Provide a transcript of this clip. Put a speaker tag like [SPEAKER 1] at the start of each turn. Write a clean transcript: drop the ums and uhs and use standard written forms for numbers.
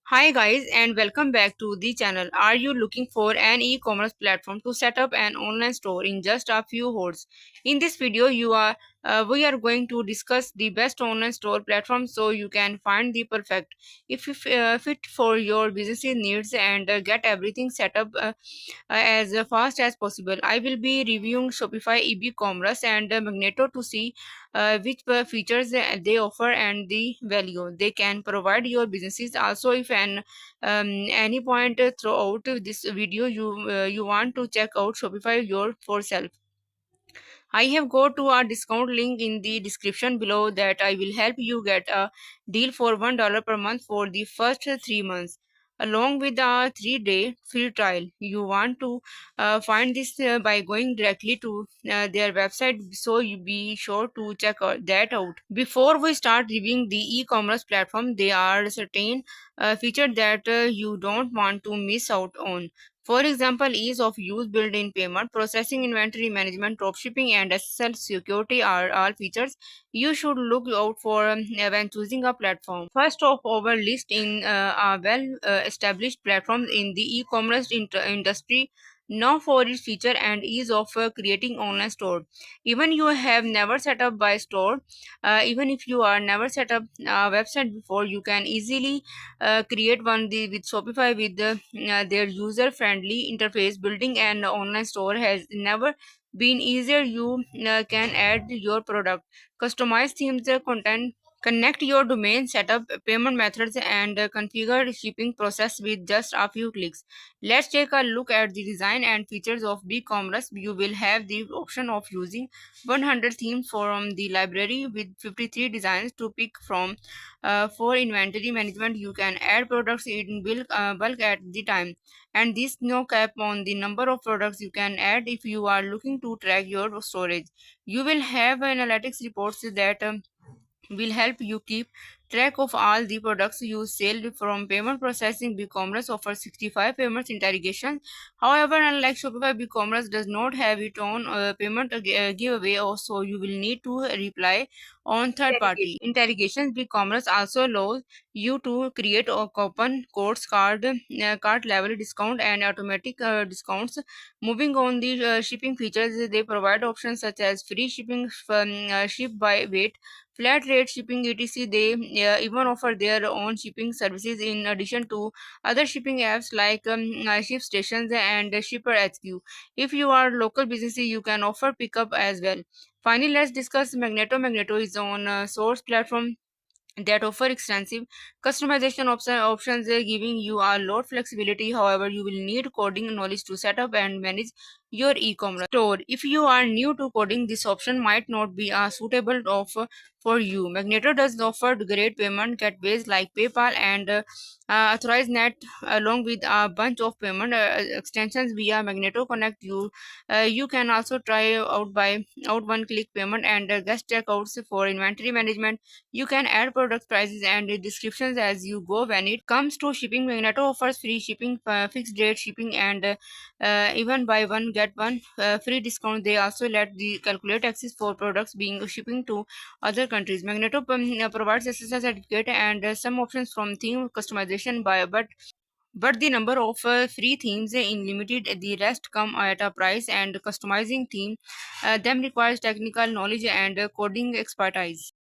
[SPEAKER 1] Hi guys and welcome back to the channel. Are you looking for an e-commerce platform to set up an online store in just a few hours? In this video we are going to discuss the best online store platform so you can find the perfect if you fit for your business needs and get everything set up as fast as possible. I will be reviewing Shopify, e-commerce and Magneto to see which features they offer and the value they can provide your businesses. Also, if any point throughout this video you want to check out Shopify your for self, I have got to a discount link in the description below that I will help you get a deal for $1 per month for the first 3 months. Along with a 3-day free trial. You want to find this by going directly to their website, so you be sure to check that out. Before we start reviewing the e-commerce platform, there are certain features that you don't want to miss out on. For example, ease of use, built-in payment, processing, inventory management, dropshipping, and SSL security are all features you should look out for when choosing a platform. First of our list in a well-established platforms in the e-commerce industry, known for its feature and ease of creating online store. Even you have never set up by store, even if you are never set up a website before, you can easily create one with Shopify with their user-friendly interface. Building an online store has never been easier. You can add your product, customize themes, content, connect your domain, set up payment methods, and configure shipping process with just a few clicks. Let's take a look at the design and features of BigCommerce. You will have the option of using 100 themes from the library with 53 designs to pick from. For inventory management, you can add products in bulk at the time, and this no cap on the number of products you can add. If you are looking to track your storage, you will have analytics reports that will help you keep track of all the products you sell. From payment processing, BigCommerce offers 65 payments integration. However, unlike Shopify, BigCommerce does not have its own payment giveaway, so you will need to rely on third party integrations. BigCommerce also allows you to create a coupon codes, cart level discount, and automatic discounts. Moving on the shipping features, they provide options such as free shipping, ship by weight, flat rate shipping, etc. They even offer their own shipping services in addition to other shipping apps like ship stations and shipper HQ. If you are local business, you can offer pickup as well. Finally, let's discuss Magneto. Magneto is on source platform that offer extensive customization options, giving you a lot flexibility. However, you will need coding knowledge to set up and manage your e-commerce store. If you are new to coding, this option might not be a suitable offer for you. Magneto does offer great payment gateways like PayPal and AuthorizeNet, along with a bunch of payment extensions via Magneto Connect. You can also try out one-click payment and guest checkouts for inventory management. You can add product prices and descriptions as you go. When it comes to shipping, Magneto offers free shipping, fixed rate shipping, and even buy one get one free discount. They also let the calculate taxes for products being shipping to other countries. Magneto provides SSL certificate and some options from theme customization but the number of free themes in limited. The rest come at a price, and customizing theme them requires technical knowledge and coding expertise.